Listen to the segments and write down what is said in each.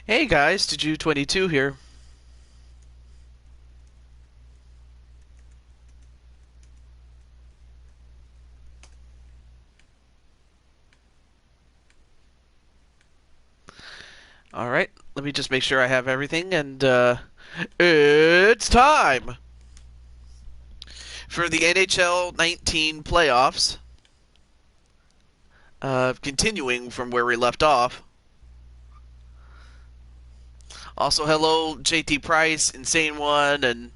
Hey guys, did you 22 here? Alright, let me just make sure I have everything, and it's time for the NHL 19 playoffs. Continuing from where we left off. Also, hello, JT Price, Insane One, and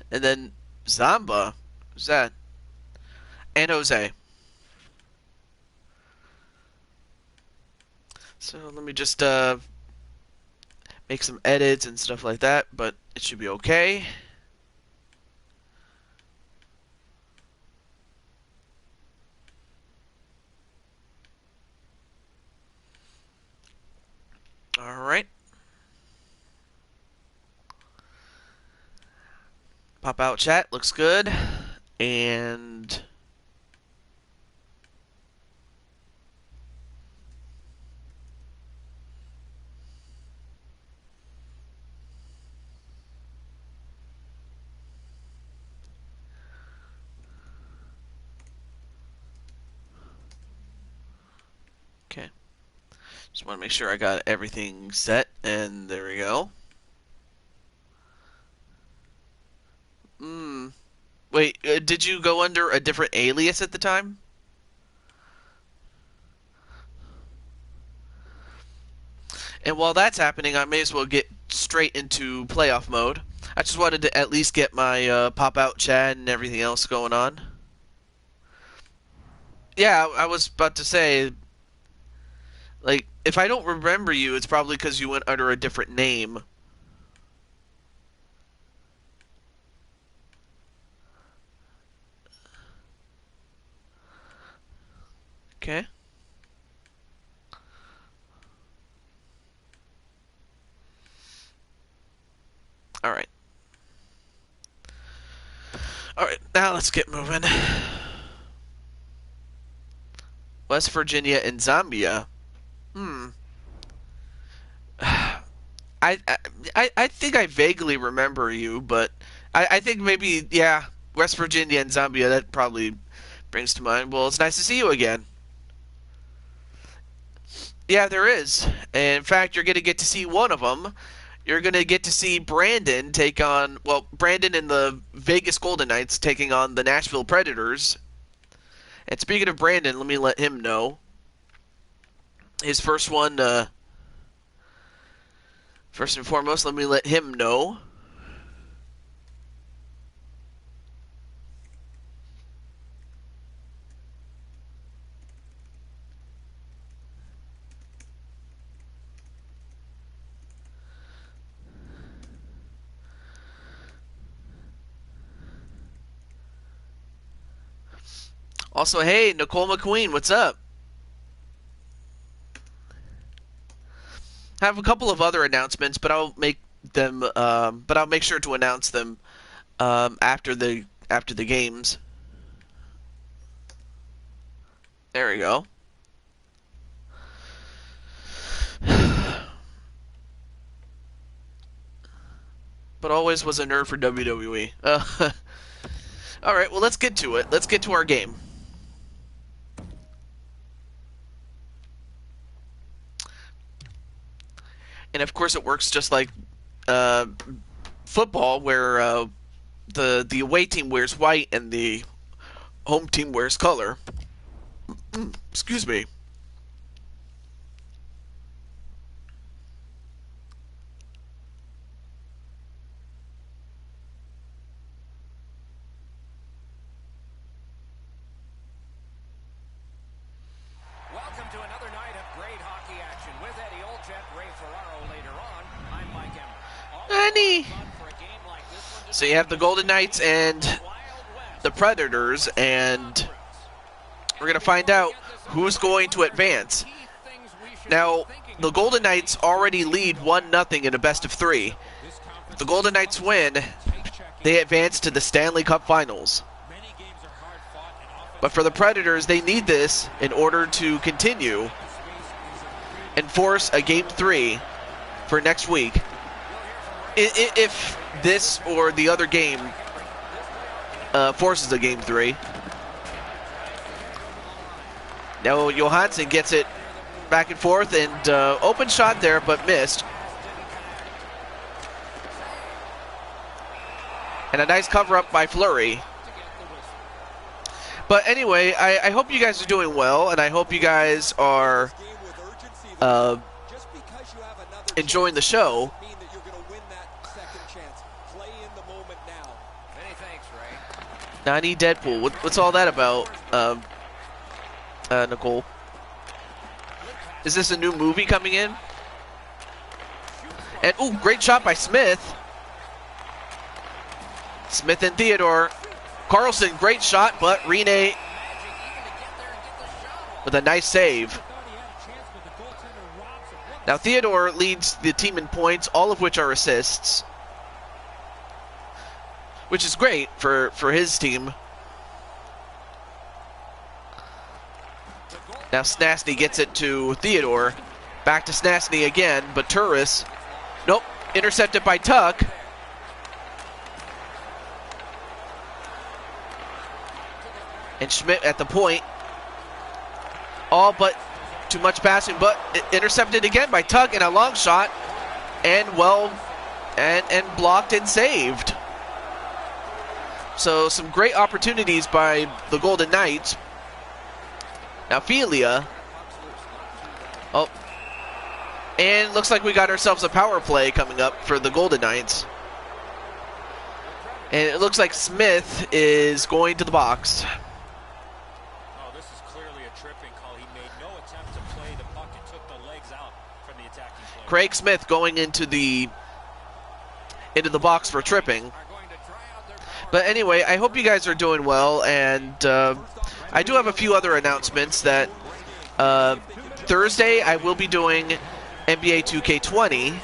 then Zamba. Who's that? And Jose. So let me just make some edits and stuff like that, but it should be okay. Alright. Pop out chat, looks good. And okay. Just want to make sure I got everything set, and there we go. Wait, did you go under a different alias at the time? And while that's happening, I may as well get straight into playoff mode. I just wanted to at least get my pop-out chat and everything else going on. Yeah, I was about to say, like, if I don't remember you, it's probably because you went under a different name. Okay. Alright. Alright, now let's get moving. West Virginia and Zambia. I think I vaguely remember you, but I think maybe, yeah, West Virginia and Zambia, that probably brings to mind. Well, it's nice to see you again. Yeah, there is. And in fact, you're going to get to see one of them. You're going to get to see Brandon take on, well, Brandon and the Vegas Golden Knights taking on the Nashville Predators. And speaking of Brandon, let me let him know. His first one, first and foremost, let me let him know. Also, hey, Nicole McQueen, what's up? I have a couple of other announcements, but I'll make them. But I'll make sure to announce them after the games. There we go. But always was a nerd for WWE. All right, well, let's get to it. Let's get to our game. And of course, it works just like football, where the away team wears white and the home team wears color. Excuse me. Welcome to another night of great hockey action with Eddie Olczyk, Ray Ferraro later on. I'm Mike Emmer. Annie. So you have the Golden Knights and the Predators, and we're going to find out who's going to advance. Now, the Golden Knights already lead 1-0 in a best-of-3. If the Golden Knights win, they advance to the Stanley Cup Finals. But for the Predators, they need this in order to continue and force a Game 3 for next week. If this or the other game forces a Game 3. Now Johansson gets it back and forth, and open shot there, but missed. And a nice cover-up by Fleury. But anyway, I hope you guys are doing well, and I hope you guys are enjoying the show. Nani Deadpool, what's all that about, Nicole? Is this a new movie coming in? And, ooh, great shot by Smith. Smith and Theodore. Carlson, great shot, but Rene with a nice save. Now Theodore leads the team in points, all of which are assists, which is great for his team. Now Snastny gets it to Theodore. Back to Snastny again, but Turris, nope, intercepted by Tuck. And Schmidt at the point. All but too much passing, but intercepted again by Tuck, and a long shot, and and blocked and saved. So some great opportunities by the Golden Knights. Now Filia. Oh. And looks like we got ourselves a power play coming up for the Golden Knights. And it looks like Smith is going to the box. Oh, this is clearly a tripping call. He made no attempt to play the puck and took the legs out from the attacking player. Craig Smith going into the box for tripping. But anyway, I hope you guys are doing well, and I do have a few other announcements. That Thursday I will be doing NBA 2K20.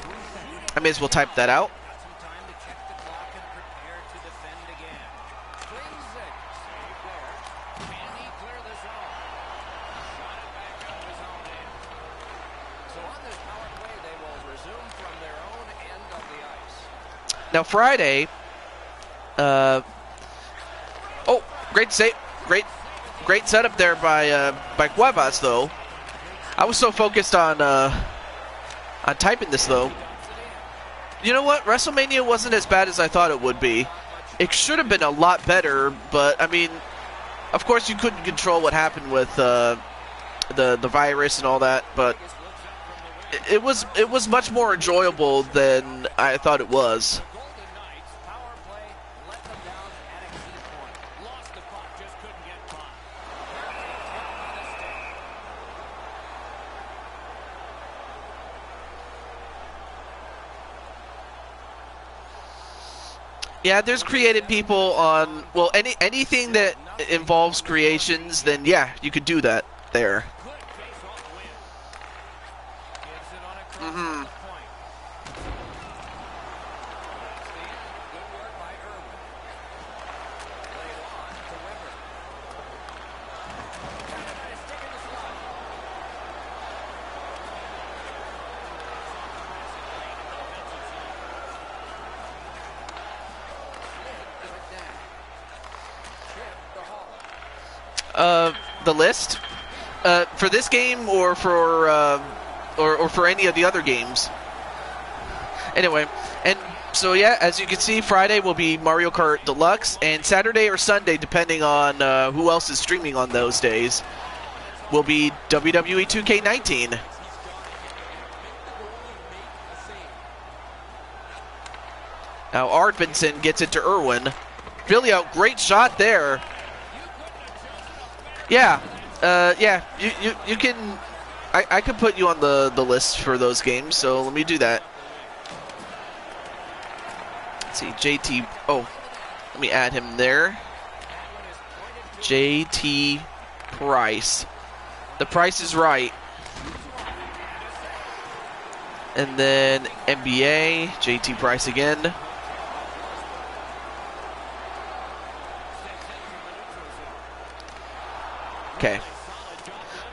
I may as well type that out. Now Friday, oh, great save, great setup there by Cuevas though. I was so focused on typing this though. You know what? WrestleMania wasn't as bad as I thought it would be. It should have been a lot better, but I mean, of course you couldn't control what happened with the virus and all that, but it was much more enjoyable than I thought it was. Yeah, there's creative people on, well, anything that involves creations, then yeah, you could do that there. The list for this game or for any of the other games. Anyway, and so yeah, as you can see, Friday will be Mario Kart Deluxe, and Saturday or Sunday, depending on who else is streaming on those days, will be WWE 2K19. Now Arvidsson gets it to Irwin. Really a great shot there. Yeah, yeah. You can. I could put you on the list for those games. So let me do that. Let's see, JT. Oh, let me add him there. JT Price. The Price is Right. And then NBA, JT Price again. Okay.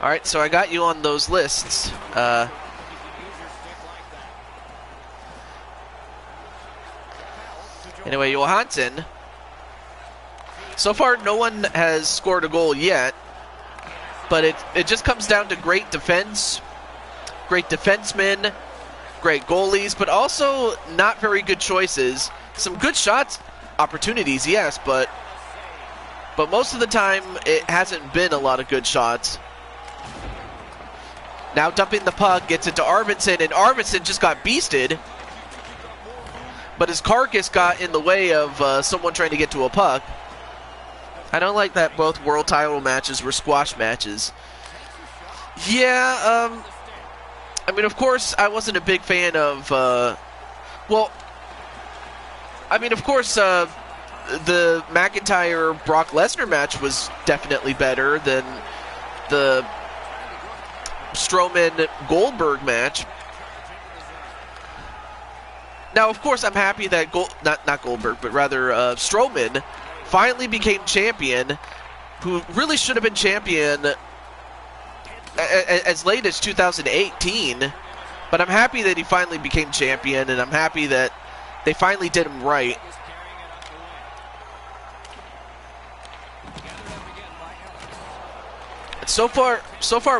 All right, so I got you on those lists. Anyway, Johansson. So far, no one has scored a goal yet, but it just comes down to great defense, great defensemen, great goalies, but also not very good choices. Some good shots, opportunities, yes, but most of the time it hasn't been a lot of good shots. Now dumping the puck, gets it to Arvidsson, and Arvidsson just got beasted. But his carcass got in the way of someone trying to get to a puck. I don't like that both world title matches were squash matches. Yeah, I mean, of course, I wasn't a big fan of, well, I mean, of course, the McIntyre-Brock Lesnar match was definitely better than the Strowman-Goldberg match. Now, of course, I'm happy that not Goldberg, but rather Strowman finally became champion, who really should have been champion as late as 2018. But I'm happy that he finally became champion, and I'm happy that they finally did him right. So far,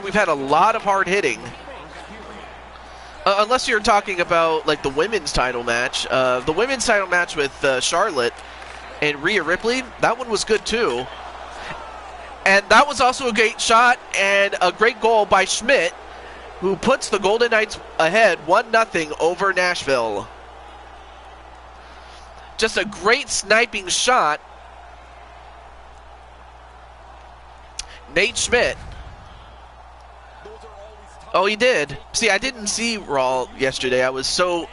we've had a lot of hard hitting. Unless you're talking about like the women's title match. The women's title match with Charlotte and Rhea Ripley, that one was good too. And that was also a great shot and a great goal by Schmidt, who puts the Golden Knights ahead 1-0 over Nashville. Just a great sniping shot. Nate Schmidt. Oh, he did. See, I didn't see Raw yesterday. I was so...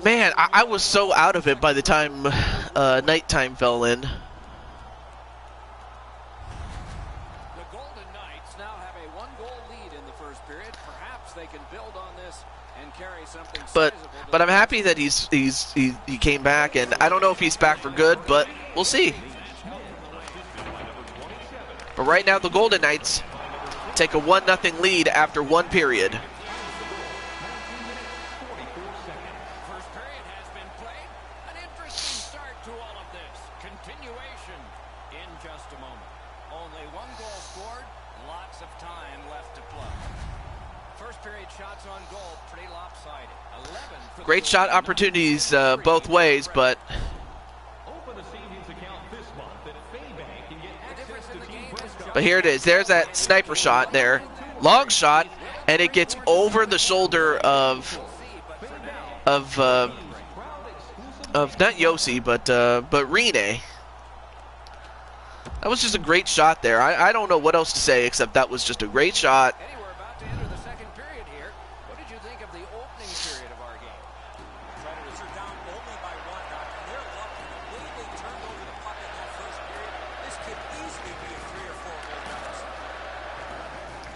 Man, I was so out of it by the time nighttime fell in. The Golden Knights now have a 1-goal lead in the first period. Perhaps they can build on this and carry something sizable. But I'm happy that he came back, and I don't know if he's back for good, but we'll see. But right now, the Golden Knights take a 1-0 lead after one period. First period has been played. An interesting start to all of this. Continuation in just a moment. Only 1 goal scored, lots of time left to play. First period shots on goal, pretty lopsided. 11 for Great shot opportunities both ways, but here it is. There's that sniper shot there. Long shot, and it gets over the shoulder of not Yossi, but Rene. That was just a great shot there. I don't know what else to say except that was just a great shot. Eddie, we're about to enter the second period here. What did you think of the opening period of our game? Predators are down only by 1, and they're lucky. The way they turned over the puck in that first period, this could easily be a 3 or 4 goal deficit.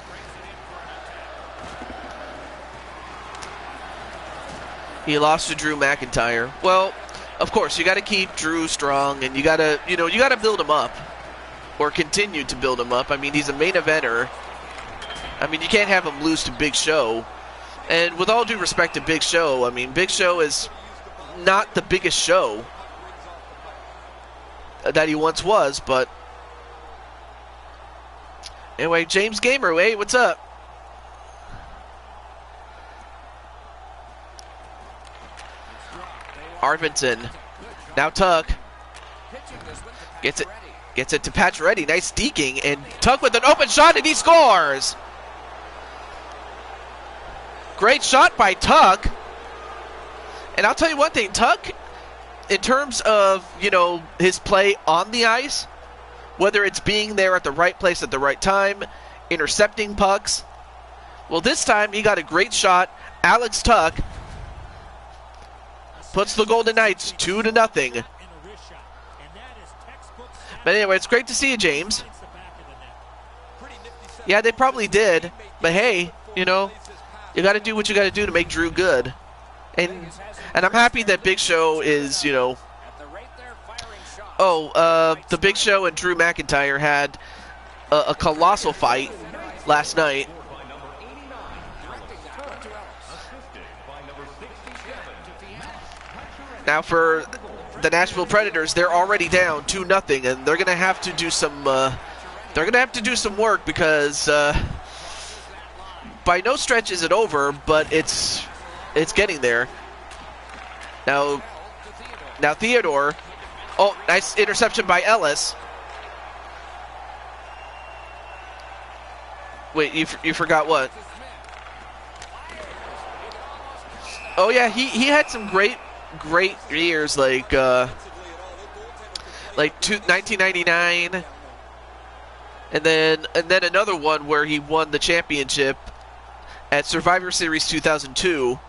Brings it in for an attack. He lost to Drew McIntyre. Well, of course, you got to keep Drew strong, and you got to build him up, or continue to build him up. I mean, he's a main eventer. I mean, you can't have him lose to Big Show. And with all due respect to Big Show, I mean, Big Show is not the biggest show that he once was, but anyway, James Gamer, hey, what's up? Arvidsson, now Tuck, gets it to Pacioretty, nice deking, and Tuck with an open shot, and he scores! Great shot by Tuck, and I'll tell you one thing, Tuck, in terms of, his play on the ice, whether it's being there at the right place at the right time, intercepting pucks, well, this time he got a great shot. Alex Tuck puts the Golden Knights 2-0. But anyway, it's great to see you, James. Yeah, they probably did. But hey, you got to do what you got to do to make Drew good. And I'm happy that Big Show is, the Big Show and Drew McIntyre had a colossal fight last night. Now for the Nashville Predators, they're already down 2-0, and they're gonna have to do some. They're gonna have to do some work because by no stretch is it over, but it's getting there. Now Theodore. Oh, nice interception by Ellis. Wait, you forgot what? Oh yeah, he had some great years, like 1999, and then another one where he won the championship at Survivor Series 2002.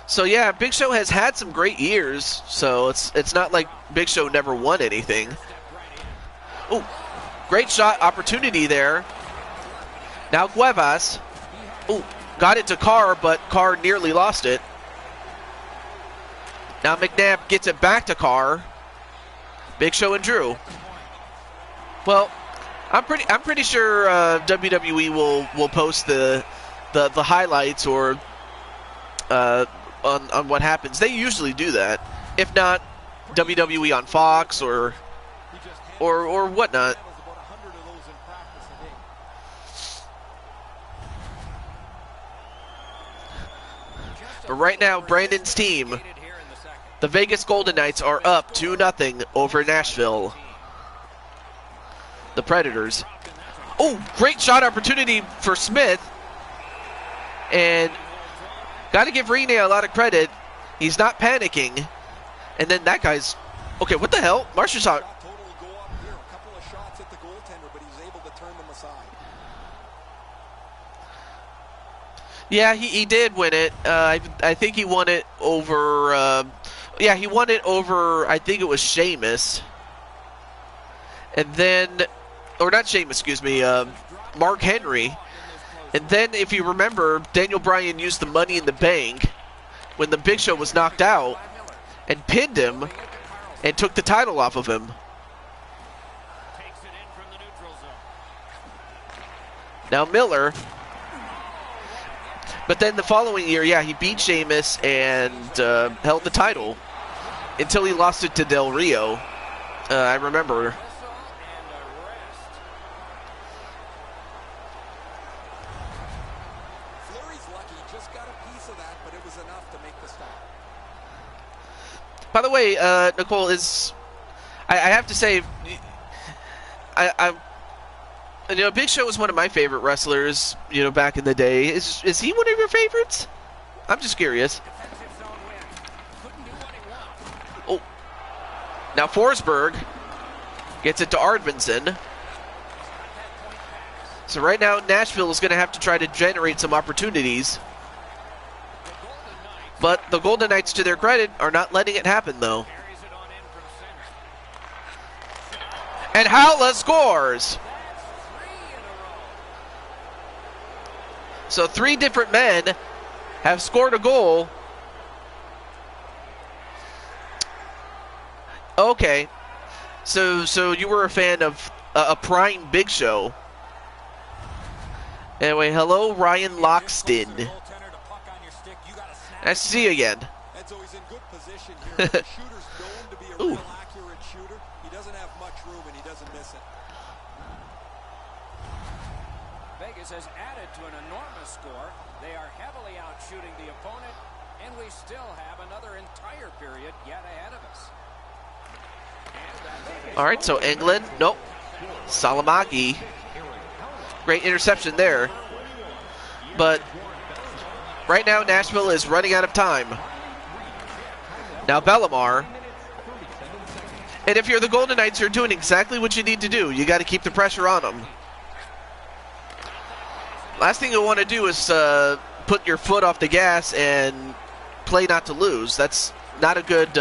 So yeah, Big Show has had some great years. So it's not like Big Show never won anything. Oh, great shot opportunity there. Now Cuevas. Oh, got it to Carr, but Carr nearly lost it. Now McNabb gets it back to Carr. Big Show and Drew. Well, I'm pretty sure WWE will post the highlights or on what happens. They usually do that. If not, WWE on Fox or whatnot. But right now, Brandon's team, the Vegas Golden Knights, are up 2-0 over Nashville. The Predators. Oh, great shot opportunity for Smith. And got to give Rene a lot of credit. He's not panicking. And then that guy's... Okay, what the hell? Marshall shot. Yeah, he did win it. I think he won it over... yeah, he won it over, I think it was Sheamus. And then... Or not Sheamus, excuse me. Mark Henry. And then, if you remember, Daniel Bryan used the Money in the Bank when the Big Show was knocked out and pinned him and took the title off of him. Now Miller. But then the following year, yeah, he beat Sheamus and held the title until he lost it to Del Rio. I remember. By the way, Nicole, I have to say, you know, Big Show was one of my favorite wrestlers, you know, back in the day. Is he one of your favorites? I'm just curious. Oh, now Forsberg gets it to Arvidsson. So right now, Nashville is going to have to try to generate some opportunities. But the Golden Knights, to their credit, are not letting it happen, though. And Haula scores! So 3 different men have scored a goal. Okay. So you were a fan of a prime Big Show. Anyway, hello, Ryan Loxton. Nice to see you again. Enzo, in good position here. The shooter's known to be a real accurate shooter. He doesn't have much room and he doesn't miss it. Vegas has added to an enormous score. They are heavily out shooting the opponent, and we still have another entire period yet ahead of us. All right, so England, nope. Salamagi. Great interception there. But right now, Nashville is running out of time. Now Bellemare. And if you're the Golden Knights, you're doing exactly what you need to do. You got to keep the pressure on them. Last thing you want to do is put your foot off the gas and play not to lose. That's not a good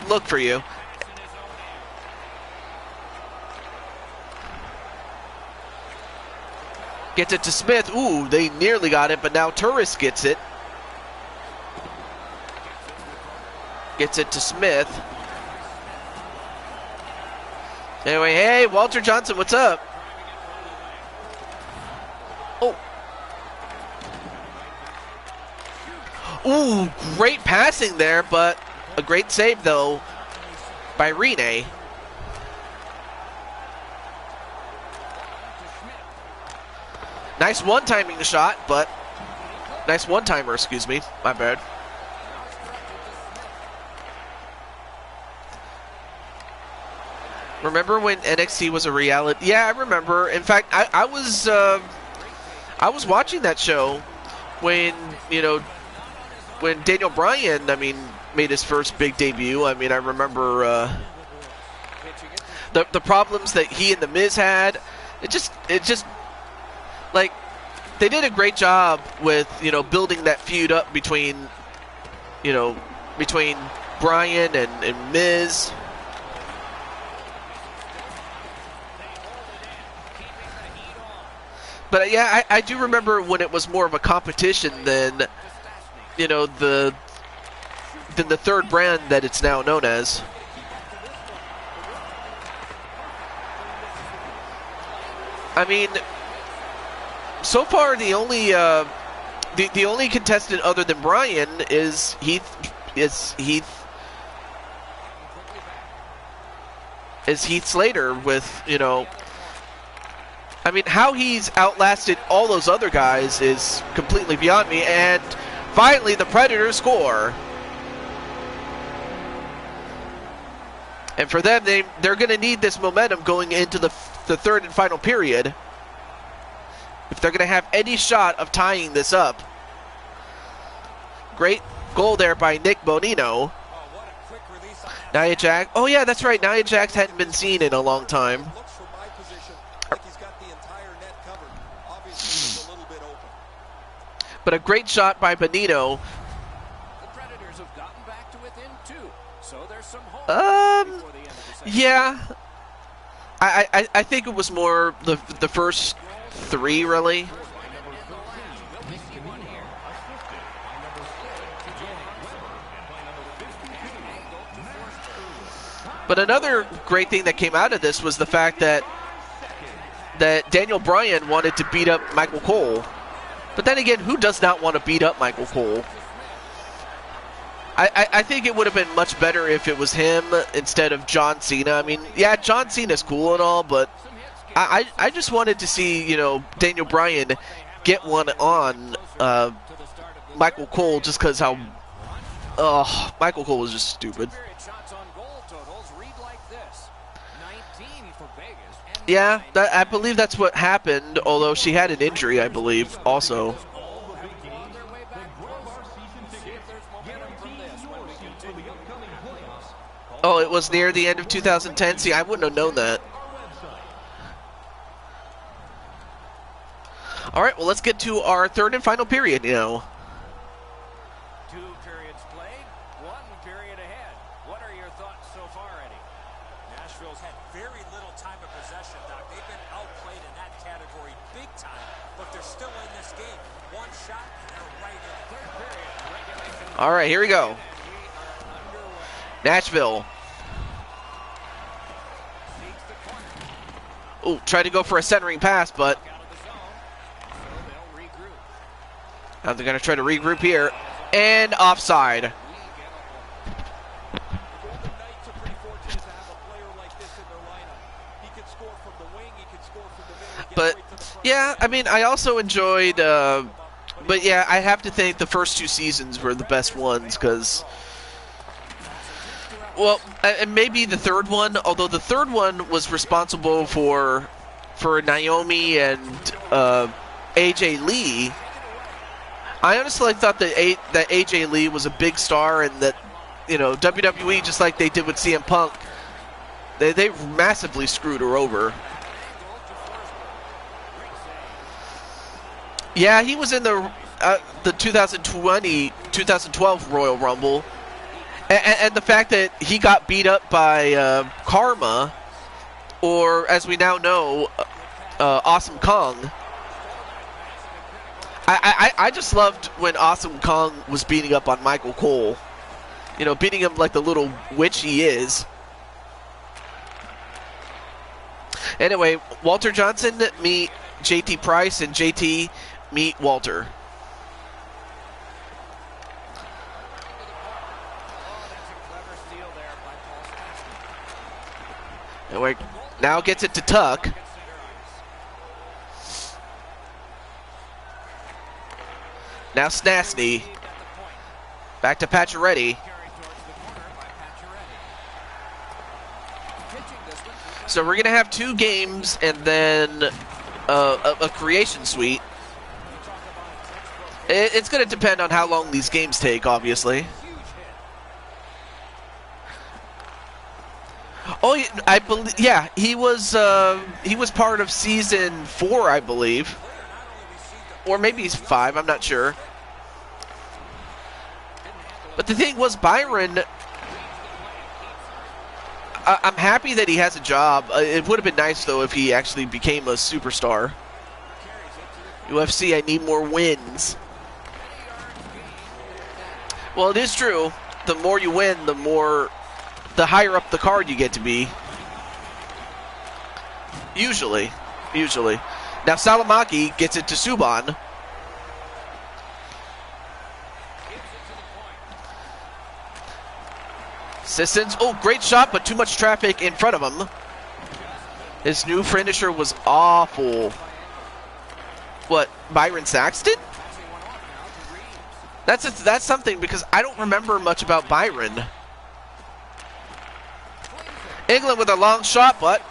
look for you. Gets it to Smith. Ooh, they nearly got it, but now Turris gets it. Gets it to Smith. Anyway, hey, Walter Johnson, what's up? Oh. Ooh, great passing there, but A great save, though, by Rene. Nice one-timing shot, but... Nice one-timer, excuse me. My bad. Remember when NXT was a reality? Yeah, I remember. In fact, I was watching that show when, you know, when Daniel Bryan, I mean, made his first big debut. I mean, I remember the problems that he and The Miz had. It just like, they did a great job with, you know, building that feud up between, you know, between Bryan and Miz. But yeah, I do remember when it was more of a competition than, you know, than the third brand that it's now known as. I mean, so far the only the only contestant other than Bryan is Heath Slater with, you know, I mean, how he's outlasted all those other guys is completely beyond me. And finally, the Predators score. And for them, they're going to need this momentum going into the third and final period if they're going to have any shot of tying this up. Great goal there by Nick Bonino. Nia Jax. Oh, yeah, that's right. Nia Jax hadn't been seen in a long time. But a great shot by Bonino. The Predators have gotten back to within 2, so there's some hope before the end of the second. Yeah. I think it was more the first 3, really. But another great thing that came out of this was the fact that Daniel Bryan wanted to beat up Michael Cole. But then again, who does not want to beat up Michael Cole? I think it would have been much better if it was him instead of John Cena. I mean, yeah, John Cena's cool and all, but I just wanted to see, you know, Daniel Bryan get one on Michael Cole just because how... Michael Cole was just stupid. Yeah, I believe that's what happened, although she had an injury, I believe, also. Oh, it was near the end of 2010? See, I wouldn't have known that. All right, well, let's get to our third and final period now. 2 periods played, 1 period ahead. What are your thoughts so far, Eddie? Nashville's had very little time of possession, Doc. They've been outplayed in that category big time, but they're still in this game. 1 shot, and they're right in it. Third period, regulation. All right, here we go. Nashville. Oh, tried to go for a centering pass, but now they're going to try to regroup here. And offside. But, yeah, I mean, I also enjoyed, but yeah, I have to think the first 2 seasons were the best ones because, well, and maybe the third one, although the third one was responsible for Naomi and AJ Lee. I honestly thought that AJ Lee was a big star and that, you know, WWE, just like they did with CM Punk, they massively screwed her over. Yeah, he was in the 2012 Royal Rumble. And the fact that he got beat up by Karma, or as we now know, Awesome Kong. I just loved when Awesome Kong was beating up on Michael Cole. You know, beating him like the little witch he is. Anyway, Walter Johnson meet JT Price, and JT meet Walter. And now gets it to Tuck. Now Snasny. Back to Pacioretty. So we're going to have 2 games and then a creation suite. It's going to depend on how long these games take, obviously. Oh, I believe. Yeah, he was part of season 4, I believe, or maybe he's 5. I'm not sure. But the thing was, Byron. I'm happy that he has a job. It would have been nice though if he actually became a superstar. UFC, I need more wins. Well, it is true. The more you win, the higher up the card you get to be. Usually. Now Salamaki gets it to Subban. Sissons, oh, great shot, but too much traffic in front of him. His new finisher was awful. What, Byron Saxton? That's something, because I don't remember much about Byron. England with a long shot, but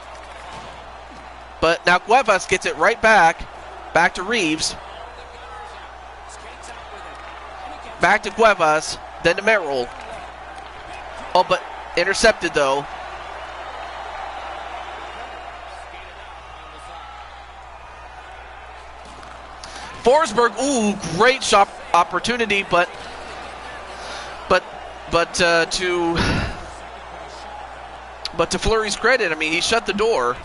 now Cuevas gets it right back to Reeves. Back to Cuevas, then to Merrill. Oh, but intercepted though. Forsberg, ooh, great shot opportunity, but to Fleury's credit, I mean, he shut the door.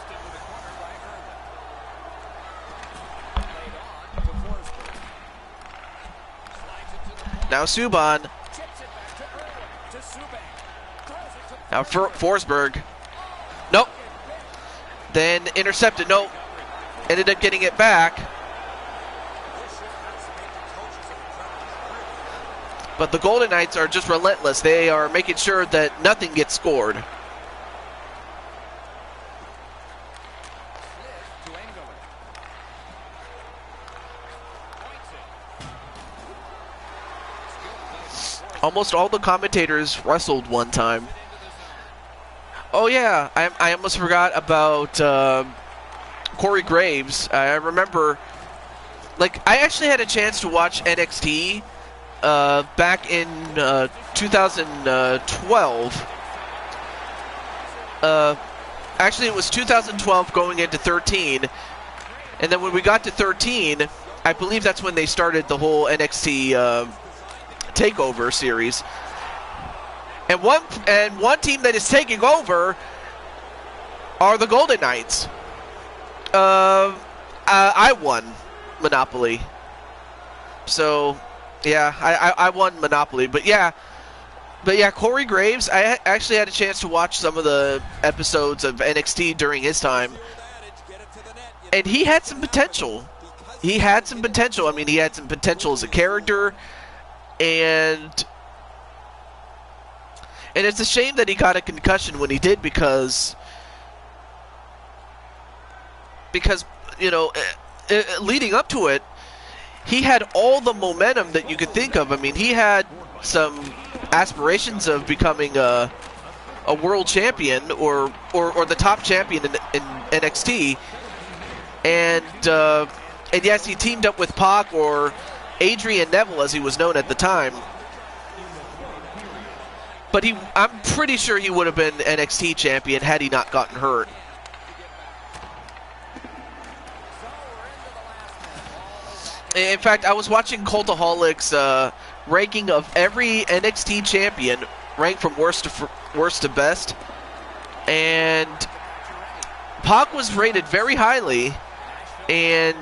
Now Subban. Now Forsberg. Nope. Then intercepted. Nope. Ended up getting it back. But the Golden Knights are just relentless. They are making sure that nothing gets scored. Almost all the commentators wrestled one time. Oh yeah, I almost forgot about Corey Graves. I remember, like, I actually had a chance to watch NXT back in 2012. Actually, it was 2012 going into 13. And then when we got to 13, I believe that's when they started the whole NXT takeover series. And one team that is taking over are the Golden Knights. I won Monopoly. So, yeah, I won Monopoly. But yeah, Corey Graves, I actually had a chance to watch some of the episodes of NXT during his time. And he had some potential. I mean, he had some potential as a character. And it's a shame that he got a concussion when he did, because you know, leading up to it, he had all the momentum that you could think of. I mean, he had some aspirations of becoming a world champion or the top champion in NXT, and yes, he teamed up with Pac, or Adrian Neville as he was known at the time. But I'm pretty sure he would have been NXT champion had he not gotten hurt. In fact, I was watching Cultaholic's ranking of every NXT champion, ranked from worst to best, and Pac was rated very highly, and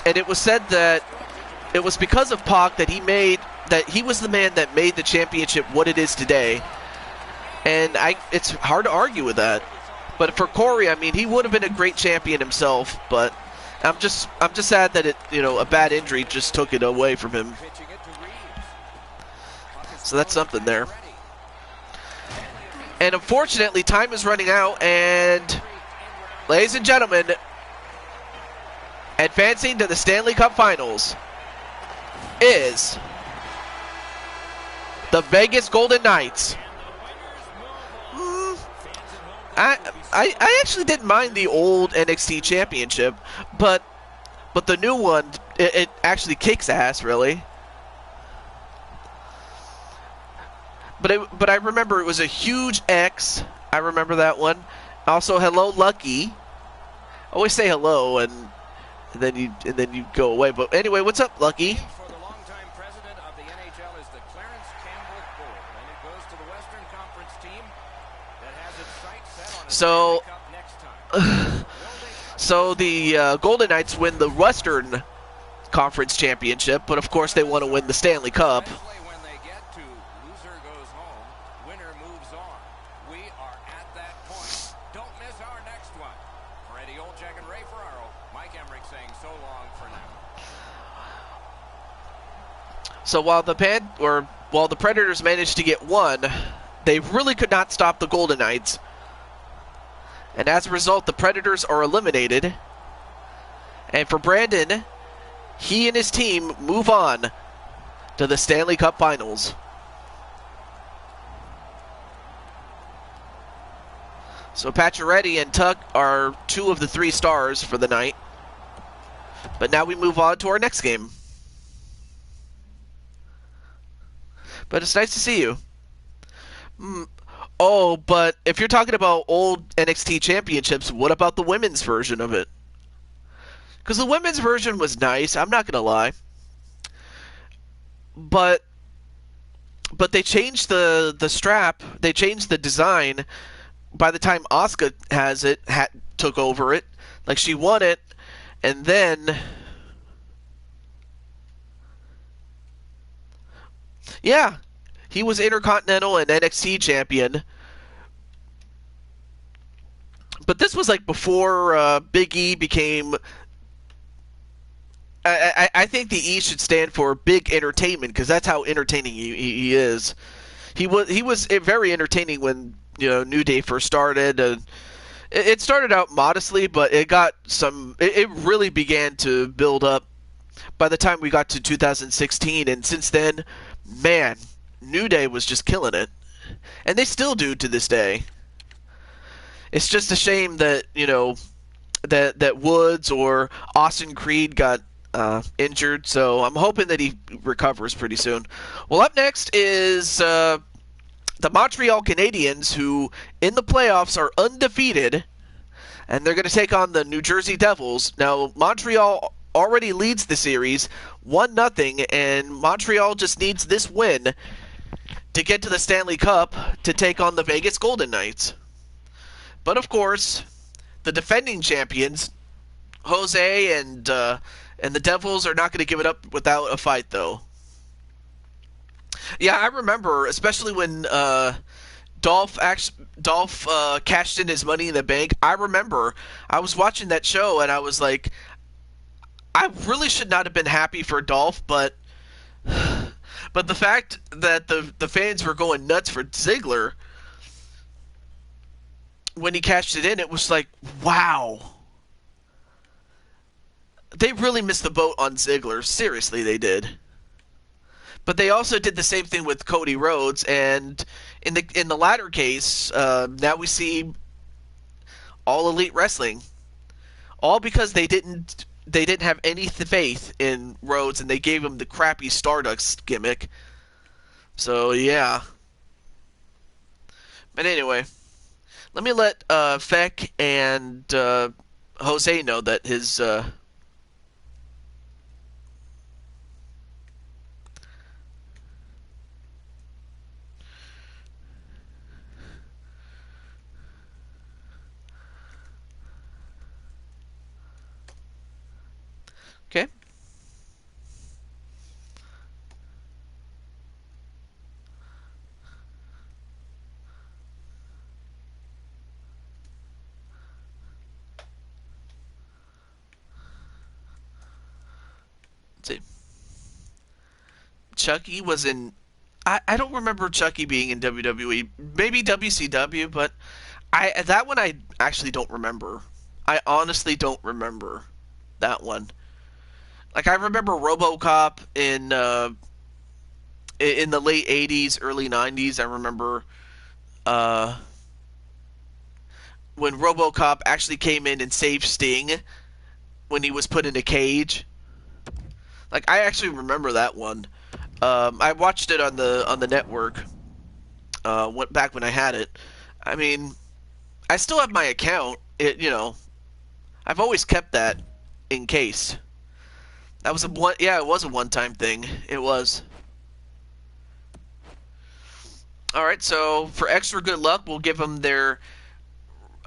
it was said that it was because of Pac that he was the man that made the championship what it is today. And it's hard to argue with that. But for Corey, I mean, he would have been a great champion himself, but I'm just sad that a bad injury just took it away from him. So that's something there. And unfortunately, time is running out, and ladies and gentlemen, advancing to the Stanley Cup Finals is the Vegas Golden Knights. I actually didn't mind the old NXT Championship, but the new one, it actually kicks ass, really. But I remember it was a huge X. I remember that one. Also, hello, Lucky. Always say hello, and then you go away. But anyway, what's up, Lucky? For the longtime president of the NHL is the Clarence Campbell Board, and it goes to the Western Conference team that has its sights set on a Stanley Cup next time. So the Golden Knights win the Western Conference Championship, but of course they want to win the Stanley Cup. Especially when they get to loser goes home, winner moves on. We are at that point. Don't miss our next one. For Eddie Olczyk and Ray Ferraro, Mike Emmerich saying so long for now. So while the Predators managed to get one, they really could not stop the Golden Knights. And as a result, the Predators are eliminated. And for Brandon, he and his team move on to the Stanley Cup Finals. So Pacioretty and Tuck are two of the three stars for the night. But now we move on to our next game. But it's nice to see you. Oh, but if you're talking about old NXT championships, what about the women's version of it? Because the women's version was nice, I'm not going to lie. But they changed the strap, they changed the design. By the time Asuka took over it, like she won it, and then... Yeah, he was Intercontinental and NXT champion. But this was like before Big E became... I think the E should stand for Big Entertainment, because that's how entertaining he is. He was very entertaining when New Day first started. It started out modestly, but it got it really began to build up by the time we got to 2016, and since then, man, New Day was just killing it, and they still do to this day. It's just a shame that that Woods or Austin Creed got injured, so I'm hoping that he recovers pretty soon. Well, up next is the Montreal Canadiens, who in the playoffs are undefeated, and they're going to take on the New Jersey Devils. Now, Montreal already leads the series 1-0, and Montreal just needs this win to get to the Stanley Cup to take on the Vegas Golden Knights. But of course, the defending champions, Jose and the Devils, are not going to give it up without a fight, though. Yeah, I remember, especially when Dolph cashed in his Money in the Bank. I remember I was watching that show and I was like, I really should not have been happy for Dolph, but the fact that the fans were going nuts for Ziggler when he cashed it in, it was like, wow. They really missed the boat on Ziggler. Seriously, they did. But they also did the same thing with Cody Rhodes, and in the latter case, now we see All Elite Wrestling, all because they didn't have any faith in Rhodes, and they gave him the crappy Stardust gimmick. So yeah. But anyway, let me let Feck and Jose know that his okay. Let's see. Chucky was in I don't remember Chucky being in WWE. Maybe WCW, but that one I actually don't remember. I honestly don't remember that one. Like, I remember RoboCop in the late 80s, early 90s. I remember when RoboCop actually came in and saved Sting when he was put in a cage. Like, I actually remember that one. I watched it on the network went back when I had it. I mean, I still have my account. I've always kept that in case. That was it was a one-time thing. It was. All right, so for extra good luck, we'll give them their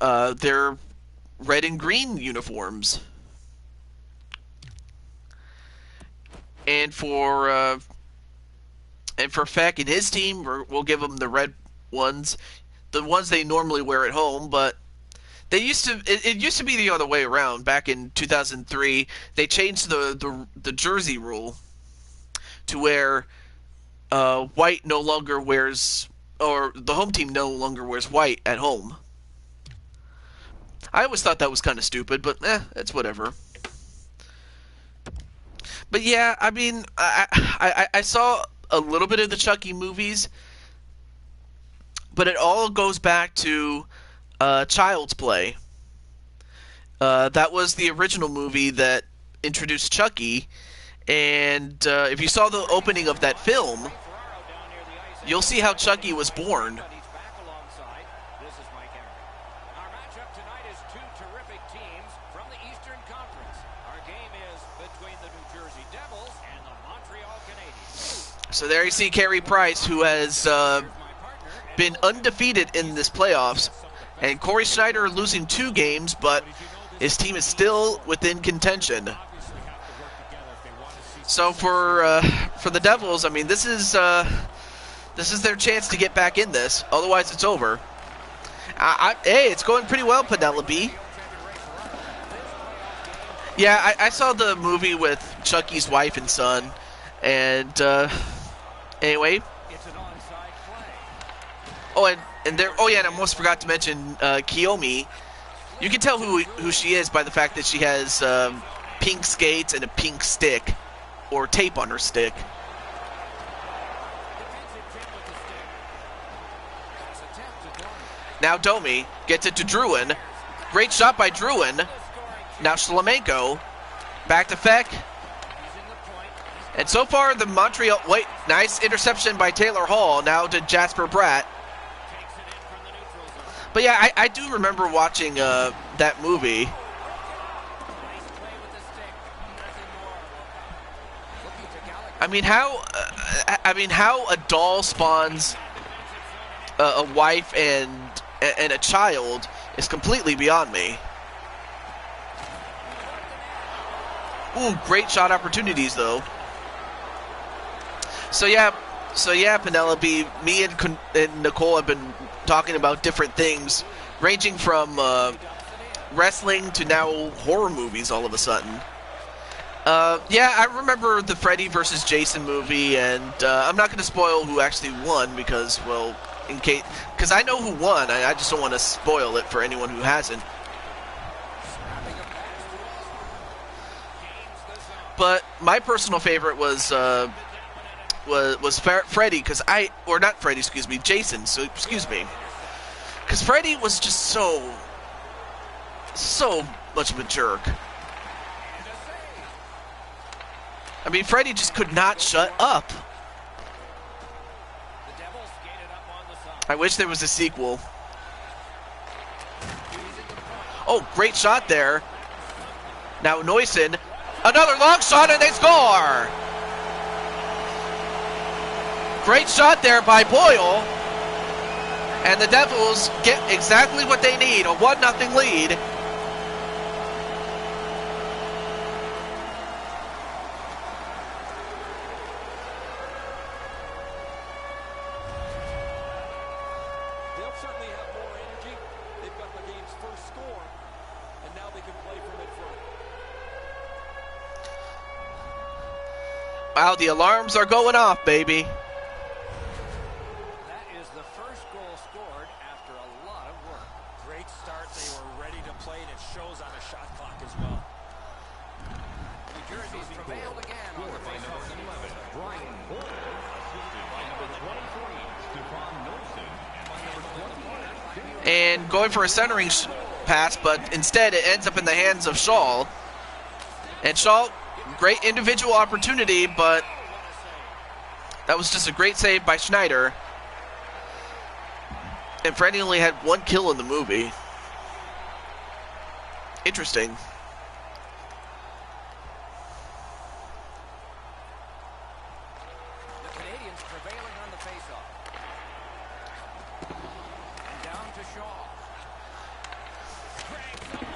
red and green uniforms. And for Feck and his team, we'll give them the red ones, the ones they normally wear at home. But it used to be the other way around. Back in 2003, they changed the jersey rule to where white no longer wears, or the home team no longer wears white at home. I always thought that was kind of stupid, but it's whatever. But yeah, I mean, I saw a little bit of the Chucky movies, but it all goes back to Child's Play. That was the original movie that introduced Chucky, and if you saw the opening of that film, you'll see how Chucky was born. So there you see Carey Price, who has been undefeated in this playoffs, and Corey Schneider losing 2 games, but his team is still within contention. So for the Devils, I mean, this is their chance to get back in this. Otherwise, it's over. Hey, it's going pretty well, Penelope. Yeah, I saw the movie with Chucky's wife and son, and anyway. Oh, and there. Oh, yeah, and I almost forgot to mention Kiyomi. You can tell who she is by the fact that she has pink skates and a pink stick, or tape on her stick. Now Domi gets it to Druin. Great shot by Druin. Now Shlamenko. Back to Feck. And so far, the Montreal... Wait, nice interception by Taylor Hall. Now to Jasper Bratt. But yeah, I do remember watching that movie. I mean, how a doll spawns a wife and a child is completely beyond me. Ooh, great shot opportunities though. So yeah, Penelope, me and Nicole have been talking about different things, ranging from wrestling to now horror movies all of a sudden. Yeah, I remember the Freddy vs. Jason movie, and I'm not going to spoil who actually won because, well, because I know who won. I just don't want to spoil it for anyone who hasn't. But my personal favorite was Freddy, because Jason. So excuse me, because Freddy was just so much of a jerk. I mean, Freddy just could not shut up. I wish there was a sequel. Oh, great shot there. Now Noyson, another long shot, and they score! Great shot there by Boyle. And the Devils get exactly what they need, a 1-0 lead. They'll certainly have more energy. They've got the game's first score, and now they can play from in front. Wow, the alarms are going off, baby. And going for a centering pass, but instead it ends up in the hands of Shaw. And Shaw, great individual opportunity, but that was just a great save by Schneider. And Freddie only had 1 kill in the movie. Interesting. The Canadians prevailing on the faceoff. And down to Shaw.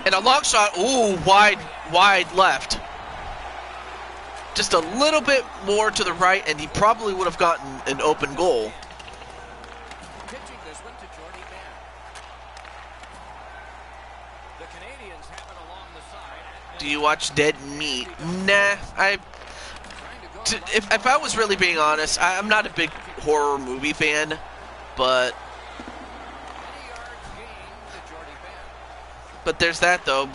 And a long shot, ooh, wide left. Just a little bit more to the right, and he probably would have gotten an open goal. Pitching this one to Jordy Van. The Canadians have it along the side. Do you watch Dead Meat? Nah, if I was really being honest, I'm not a big horror movie fan, but there's that though.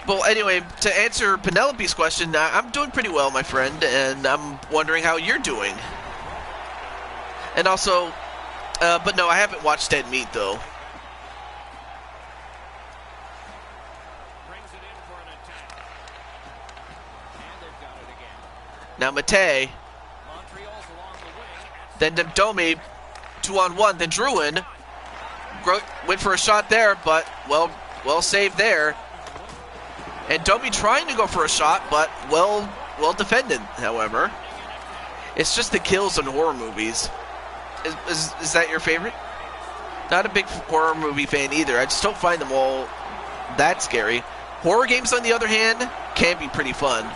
Well, anyway, to answer Penelope's question, I'm doing pretty well, my friend, and I'm wondering how you're doing. And also, but no, I haven't watched Dead Meat though. Brings it in for an attack. And they've got it again. Now Matei, Montreal's along the wing. then Domi, 2-on-1, then Druin went for a shot there, but well saved there. And Domi trying to go for a shot, but well defended, however. It's just the kills in horror movies. Is that your favorite? Not a big horror movie fan either. I just don't find them all that scary. Horror games, on the other hand, can be pretty fun.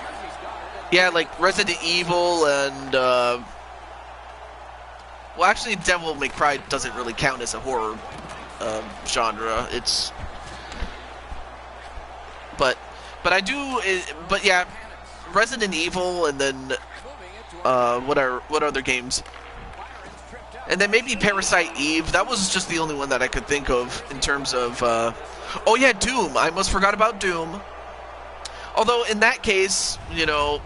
Yeah, like Resident Evil and... well, actually, Devil May Cry doesn't really count as a horror genre. It's... But I do, but yeah, Resident Evil, and then what other games? And then maybe Parasite Eve. That was just the only one that I could think of in terms of. Oh yeah, Doom. I almost forgot about Doom. Although in that case, you know,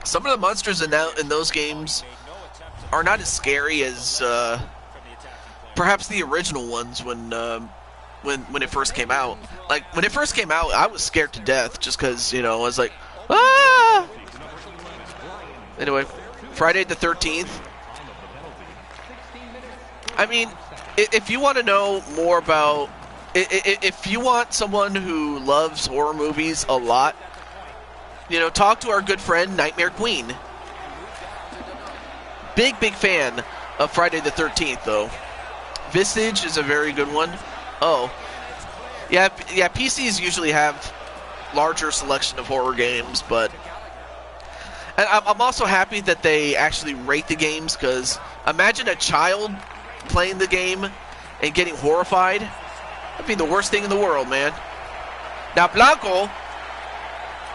some of the monsters in those games are not as scary as perhaps the original ones when it first came out. Like, when it first came out, I was scared to death just because, you know, I was like, ah! Anyway, Friday the 13th. I mean, if you want to know more about... If you want someone who loves horror movies a lot, you know, talk to our good friend, Nightmare Queen. Big fan of Friday the 13th, though. Visage is a very good one. Oh. Yeah, PCs usually have larger selection of horror games, but... And I'm also happy that they actually rate the games, because imagine a child playing the game and getting horrified. That'd be the worst thing in the world, man. Now Blanco,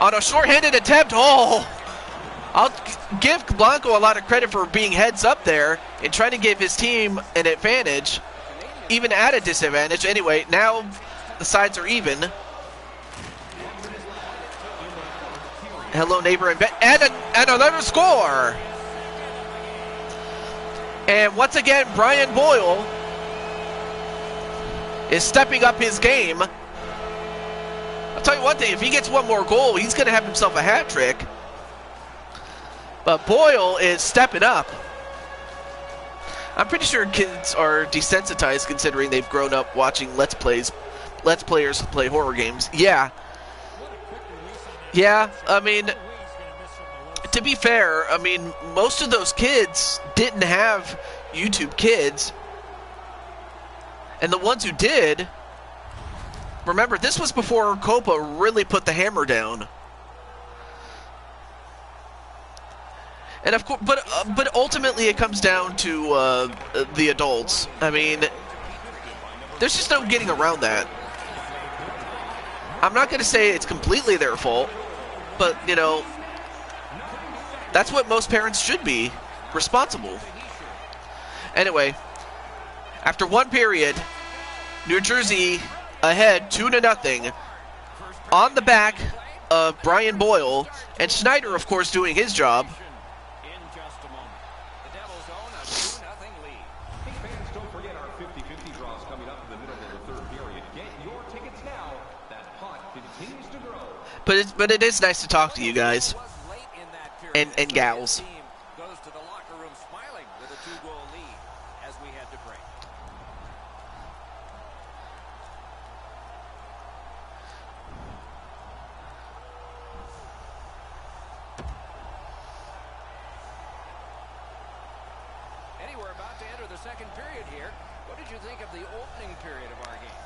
on a short-handed attempt, oh! I'll give Blanco a lot of credit for being heads up there and trying to give his team an advantage, even at a disadvantage. Anyway, now the sides are even. Hello, neighbor, and another score. And once again, Brian Boyle is stepping up his game. I'll tell you one thing, if he gets one more goal, he's going to have himself a hat trick. But Boyle is stepping up. I'm pretty sure kids are desensitized considering they've grown up watching Let's Players play horror games. Yeah, I mean, to be fair, I mean, most of those kids didn't have YouTube Kids. And the ones who did, remember, this was before Copa really put the hammer down. And of course, but ultimately it comes down to the adults. I mean, there's just no getting around that. I'm not going to say it's completely their fault, but, you know, that's what most parents should be, responsible. Anyway, after one period, New Jersey ahead 2-0 on the back of Brian Boyle, and Schneider, of course, doing his job. But it is nice to talk to you guys and gals. Goes to the locker room smiling with a 2-goal lead as we head to break. Eddie, we're about to enter the second period here. What did you think of the opening period of our game?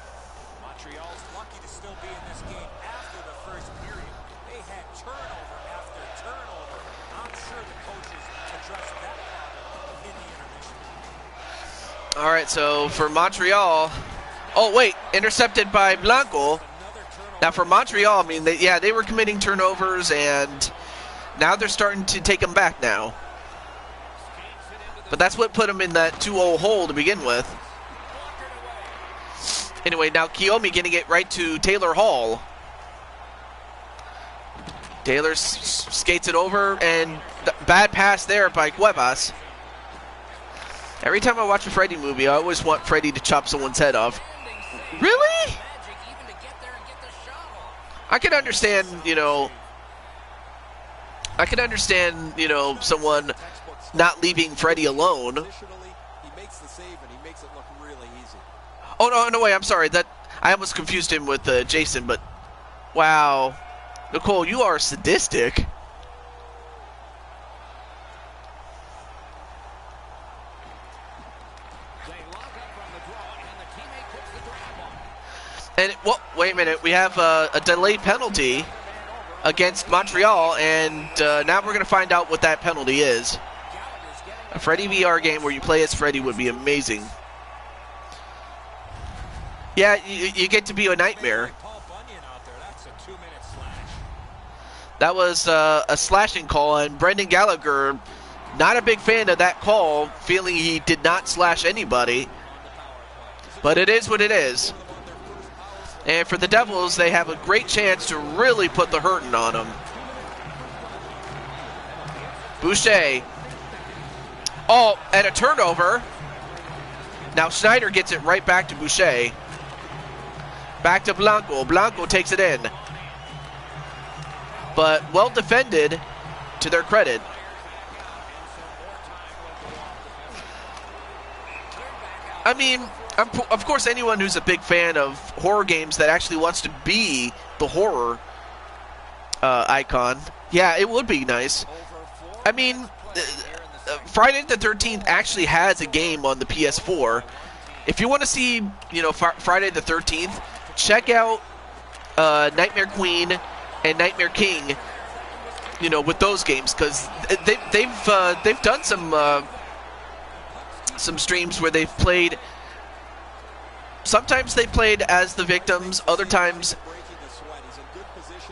Montreal's lucky to still be in this game after the first period. They had turnover after turnover. I'm sure the coaches addressed that problem in the intermission. All right, so for Montreal, oh wait, intercepted by Blanco. Now for Montreal, I mean, they were committing turnovers, and now they're starting to take them back now. But that's what put them in that 2-0 hole to begin with. Anyway, now Kiyomi getting it right to Taylor Hall. Taylor skates it over, and bad pass there by Cuevas. Every time I watch a Freddy movie, I always want Freddy to chop someone's head off. Really? I can understand, someone not leaving Freddy alone. He makes the save and he makes it look really easy. Oh, no, wait, I'm sorry. I almost confused him with Jason, but wow. Nicole, you are sadistic. And, well, wait a minute. We have a delayed penalty against Montreal, and now we're going to find out what that penalty is. A Freddy VR game where you play as Freddy would be amazing. Yeah, you get to be a nightmare. That was a slashing call, and Brendan Gallagher, not a big fan of that call, feeling he did not slash anybody. But it is what it is. And for the Devils, they have a great chance to really put the hurting on them. Boucher. Oh, and a turnover. Now Schneider gets it right back to Boucher. Back to Blanco. Blanco takes it in. But well defended, to their credit. I mean, of course, anyone who's a big fan of horror games that actually wants to be the horror icon, yeah, it would be nice. I mean, Friday the 13th actually has a game on the PS4. If you want to see, Friday the 13th, check out Nightmare Queen and Nightmare King, with those games, because they've done some streams where they've played. Sometimes they played as the victims. Other times,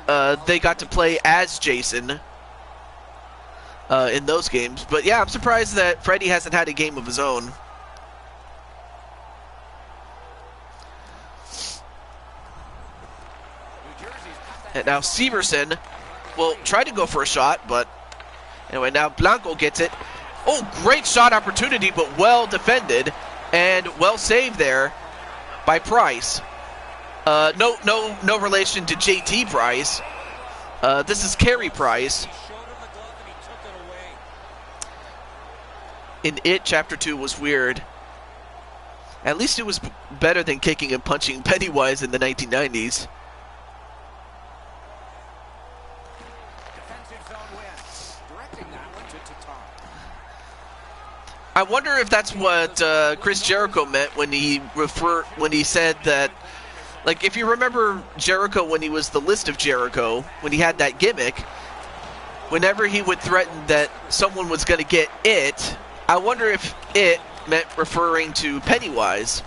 they got to play as Jason in those games. But yeah, I'm surprised that Freddy hasn't had a game of his own. And now Severson will try to go for a shot, but anyway, now Blanco gets it. Oh, great shot opportunity, but well defended and well saved there by Price. No relation to JT Price. This is Carey Price. In It, Chapter 2 was weird. At least it was better than kicking and punching Pennywise in the 1990s. I wonder if that's what Chris Jericho meant when he said that, like, if you remember Jericho when he was the List of Jericho, when he had that gimmick, whenever he would threaten that someone was going to get it, I wonder if it meant referring to Pennywise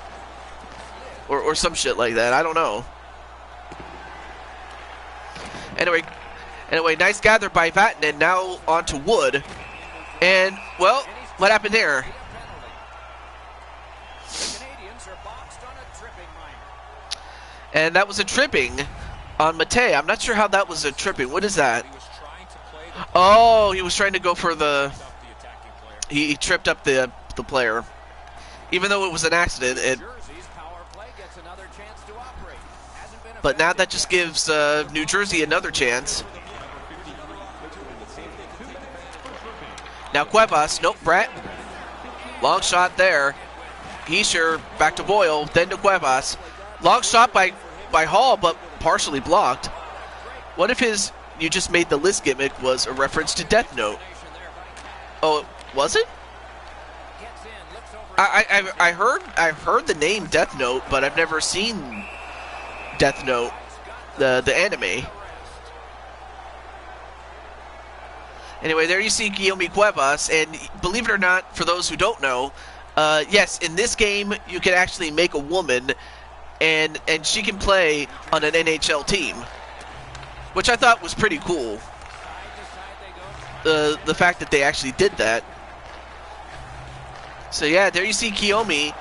or some shit like that. I don't know. Anyway, nice gather by Vatanen. Now on to Wood. And, well, what happened there? And that was a tripping on Mate. I'm not sure how that was a tripping. What is that? Oh, he was trying to go for the... He tripped up the player. Even though it was an accident, But now that just gives New Jersey another chance. Now Cuevas, nope, Brett. Long shot there. Heischer back to Boyle, then to Cuevas. Long shot by Hall, but partially blocked. What if his "you just made the list" gimmick was a reference to Death Note? Oh, was it? I heard the name Death Note, but I've never seen Death Note, the anime. Anyway, there you see Guillaume Cuevas, and believe it or not, for those who don't know, yes, in this game you can actually make a woman, and she can play on an NHL team, which I thought was pretty cool. The fact that they actually did that. So yeah, there you see Guillaume.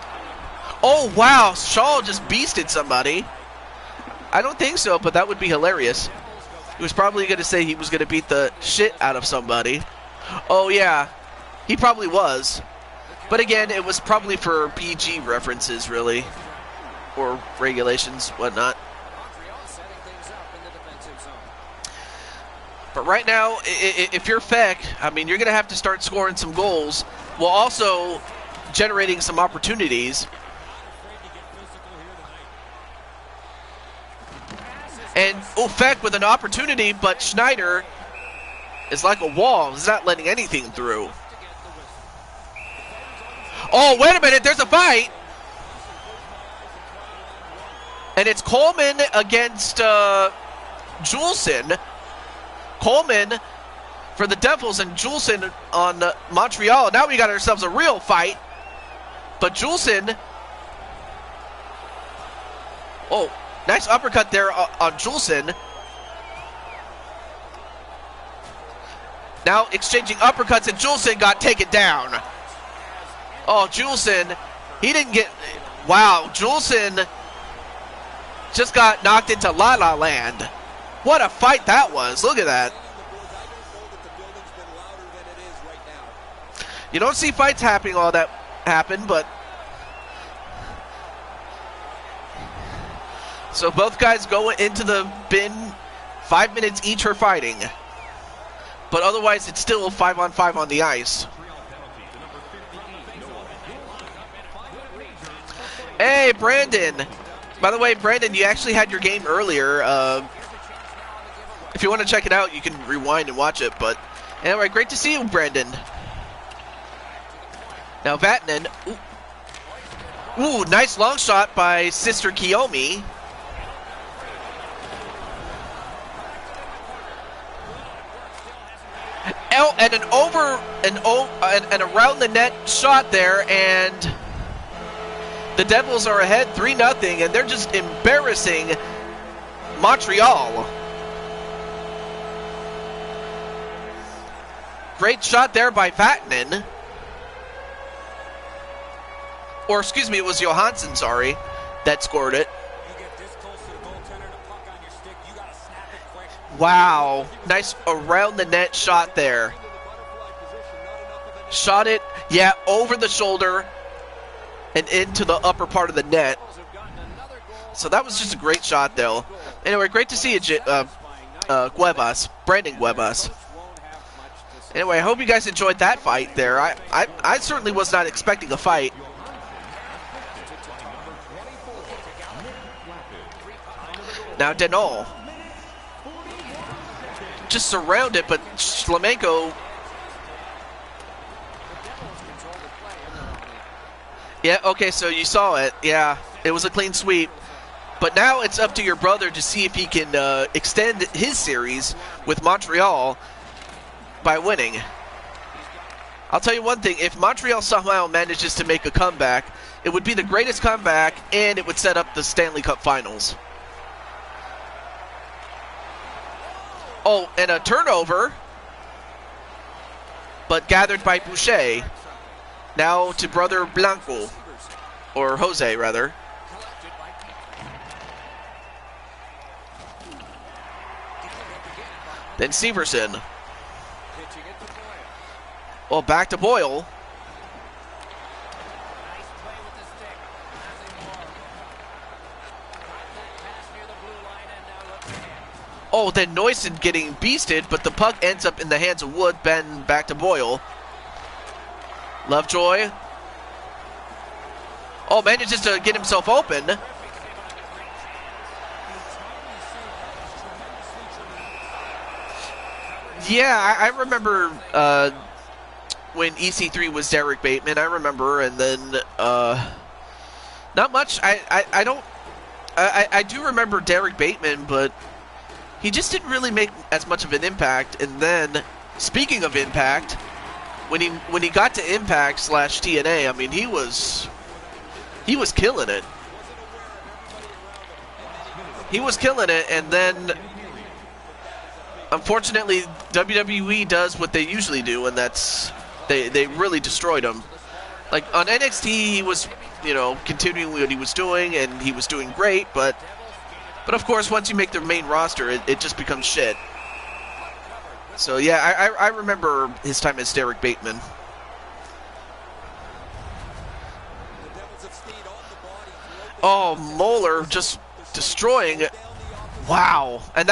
Oh wow, Shaw just beasted somebody. I don't think so, but that would be hilarious. He was probably going to say he was going to beat the shit out of somebody. Oh yeah, he probably was. But again, it was probably for PG references, really. Or regulations, whatnot. But right now, if you're Feck, I mean, you're going to have to start scoring some goals while also generating some opportunities. And Feck with an opportunity, but Schneider is like a wall. He's not letting anything through. Oh, wait a minute. There's a fight. And it's Coleman against Juleson. Coleman for the Devils and Juleson on Montreal. Now we got ourselves a real fight. But Juleson... Oh, nice uppercut there on Juleson. Now exchanging uppercuts, and Juleson got taken down. Oh, Juleson, he didn't get... Wow, Juleson just got knocked into La La Land. What a fight that was. Look at that. You don't see fights happening all that happen, but... So both guys go into the bin, 5 minutes each for fighting. But otherwise, it's still 5-on-5 on the ice. Hey, Brandon. By the way, Brandon, you actually had your game earlier. If you want to check it out, you can rewind and watch it. But anyway, great to see you, Brandon. Now Vatanen. Ooh, nice long shot by Sister Kiyomi. And an around the net shot there, and the Devils are ahead 3-0, and they're just embarrassing Montreal. Great shot there by Vatanen. Or excuse me, it was Johansson, sorry, that scored it. Wow, nice around the net shot there. Shot it, yeah, over the shoulder and into the upper part of the net. So that was just a great shot, though. Anyway, great to see you, Cuevas, Brandon Cuevas. Anyway, I hope you guys enjoyed that fight there. I certainly was not expecting a fight. Now Denol. Just surrounded, but Slamenko. Yeah, okay, so you saw it. Yeah, it was a clean sweep. But now it's up to your brother to see if he can extend his series with Montreal by winning. I'll tell you one thing, if Montreal somehow manages to make a comeback, it would be the greatest comeback, and it would set up the Stanley Cup Finals. Oh, and a turnover, but gathered by Boucher. Now to brother Blanco, or Jose, rather. Then Severson. Well, back to Boyle. Oh, then Noyson getting beasted, but the puck ends up in the hands of Wood. Ben back to Boyle. Lovejoy. Oh, manages to get himself open. Yeah, I remember when EC3 was Derek Bateman. I remember, and then not much. I do remember Derek Bateman, but he just didn't really make as much of an impact. And then, speaking of impact, when he got to Impact / TNA, I mean, he was killing it. He was killing it, and then unfortunately WWE does what they usually do, and that's they really destroyed him. Like on NXT, he was, you know, continuing what he was doing, and he was doing great, but of course once you make the main roster, it just becomes shit. So yeah, I remember his time as Derek Bateman. Oh, Moeller just destroying it. Wow. And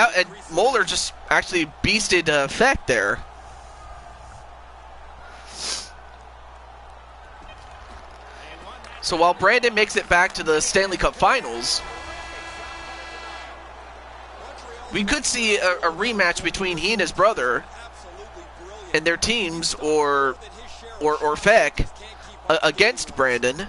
Moeller just actually beasted Feck there. So while Brandon makes it back to the Stanley Cup Finals, we could see a rematch between he and his brother and their teams, or Feck against Brandon.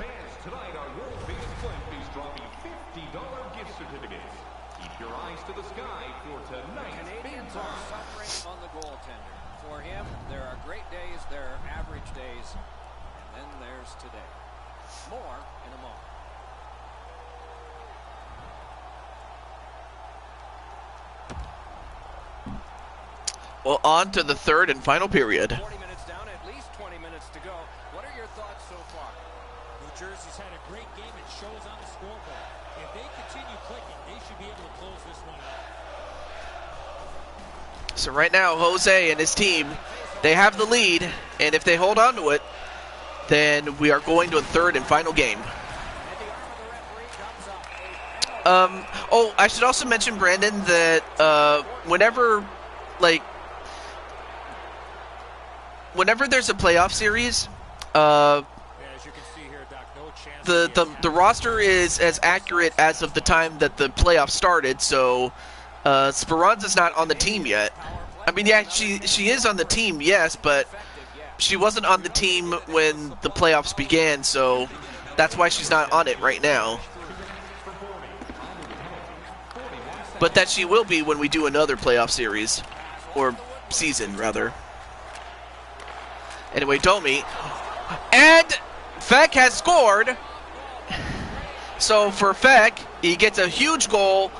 Well, on to the third and final period. 40 minutes down, at least 20 minutes to go. What are your thoughts so far? New Jersey's had a great game. It shows on the scoreboard. If they continue clicking, they should be able to close this one out. So right now, Jose and his team, they have the lead, and if they hold on to it, then we are going to a third and final game. Oh, I should also mention, Brandon, that whenever there's a playoff series, As you can see here, Doc, no chance. the roster is as accurate as of the time that the playoffs started. So Speranza's not on the team yet. I mean, yeah, she is on the team, yes, but she wasn't on the team when the playoffs began. So that's why she's not on it right now. But that she will be when we do another playoff series, or season rather. Anyway, Domi. And Feck has scored. So for Feck, he gets a huge goal.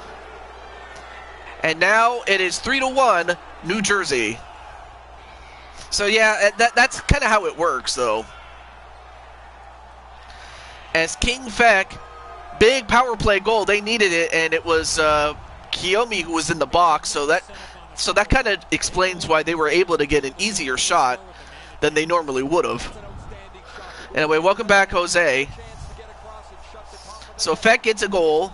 And now it is 3-1, New Jersey. So yeah, that's kind of how it works, though. As King Feck, big power play goal. They needed it, and it was Kiyomi who was in the box. So that kind of explains why they were able to get an easier shot than they normally would have. Anyway, welcome back, Jose. So Feck gets a goal.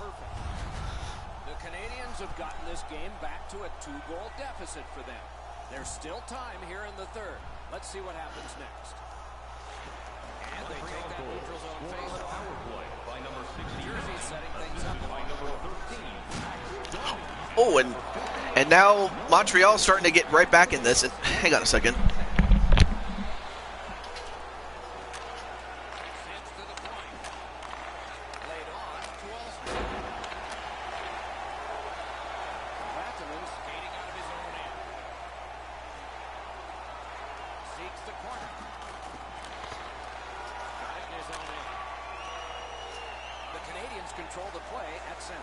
The Canadians have gotten this game back to a 2-goal deficit for them. There's still time here in the third. Let's see what happens next. And they take that neutral zone face-off. Jersey setting things up by number 13. Oh, and now Montreal's starting to get right back in this. And hang on a second. Control the play at center.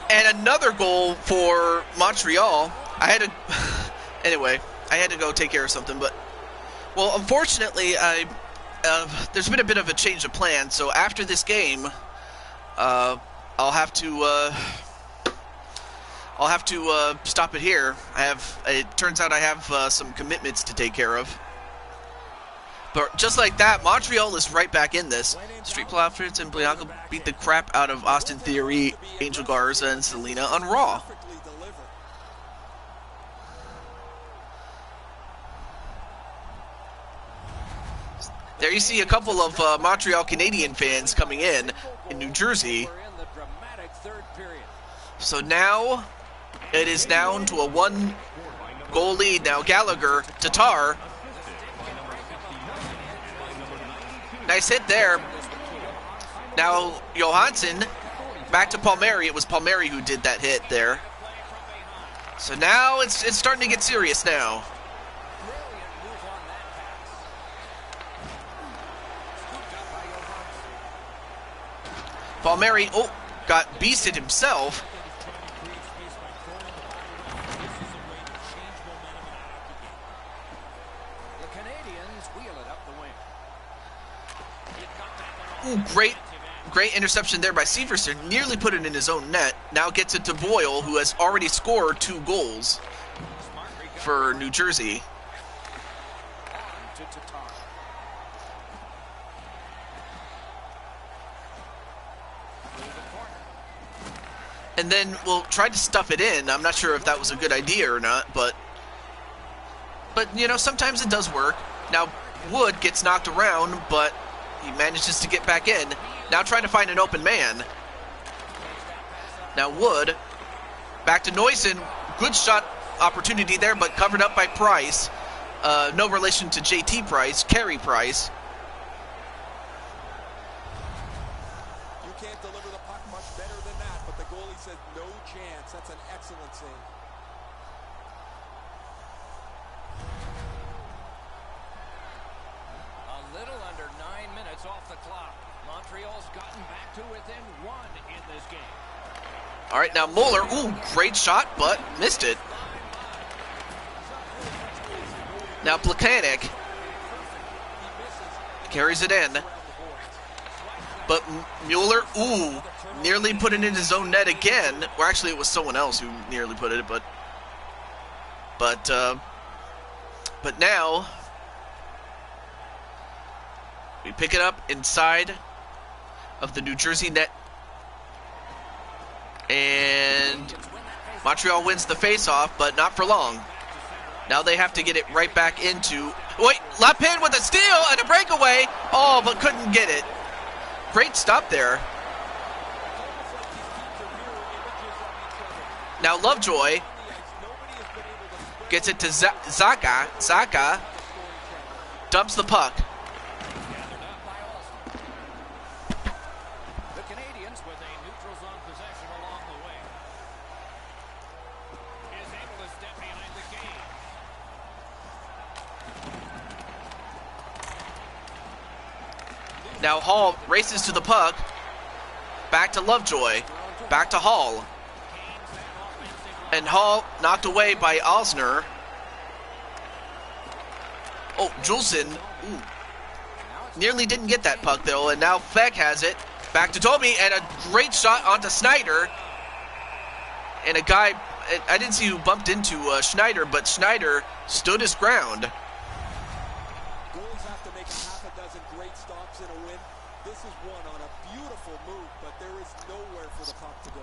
And another goal for Montreal. Anyway, I had to go take care of something, but well, unfortunately, there's been a bit of a change of plan. So after this game, I'll have to stop it here. It turns out I have some commitments to take care of. But just like that, Montreal is right back in this. Street Profits and Bianca beat the crap out of Austin Theory, Angel Garza, and Selena on Raw. There you see a couple of Montreal Canadian fans coming in New Jersey. So now it is down to a 1-goal lead. Now Gallagher, Tatar. Nice hit there. Now Johansson back to Palmieri. It was Palmieri who did that hit there. So now it's starting to get serious now. Palmieri, got beasted himself. Ooh, great interception there by Severson. Nearly put it in his own net. Now gets it to Boyle, who has already scored 2 goals for New Jersey. And then we'll try to stuff it in. I'm not sure if that was a good idea or not, but you know, sometimes it does work. Now Wood gets knocked around, but he manages to get back in. Now trying to find an open man. Now Wood back to Noyson. Good shot opportunity there, but covered up by Price. No relation to JT Price, Carey Price. That's an excellent save. A little under 9 minutes off the clock. Montreal's gotten back to within 1 in this game. All right, now Mueller. Ooh, great shot, but missed it. Now Plekanec carries it in. But Mueller, ooh, nearly put it in his own net again. Well, actually, it was someone else who nearly put it, but now we pick it up inside of the New Jersey net, and Montreal wins the face-off, but not for long. Now they have to get it right back into. Wait, Lapin with a steal and a breakaway. Oh, but couldn't get it. Great stop there. Now Lovejoy gets it to Zaka. Zaka dumps the puck. The Canadians with a neutral zone possession along the way. Is able to step behind the game. Now Hall races to the puck. Back to Lovejoy. Back to Hall. And Hall knocked away by Osner. Oh, Julson. Ooh. Nearly didn't get that puck, though. And now Feck has it. Back to Domi. And a great shot onto Schneider. And a guy... I didn't see who bumped into Schneider, but Schneider stood his ground. Goalies have to make half a dozen great stops in a win. This is one on a beautiful move, but there is nowhere for the puck to go.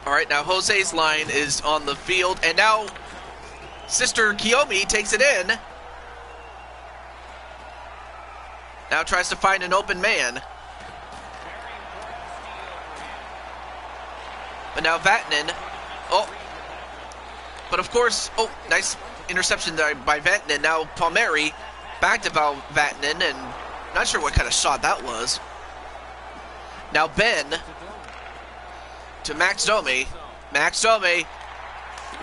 All right, now Jose's line is on the field, and now Sister Kiyomi takes it in. Now tries to find an open man. But now Vatanen. Oh. But of course, oh, nice interception there by Vatanen. Now Palmieri back to Vatanen, and not sure what kind of shot that was. Now Ben to Max Domi. Max Domi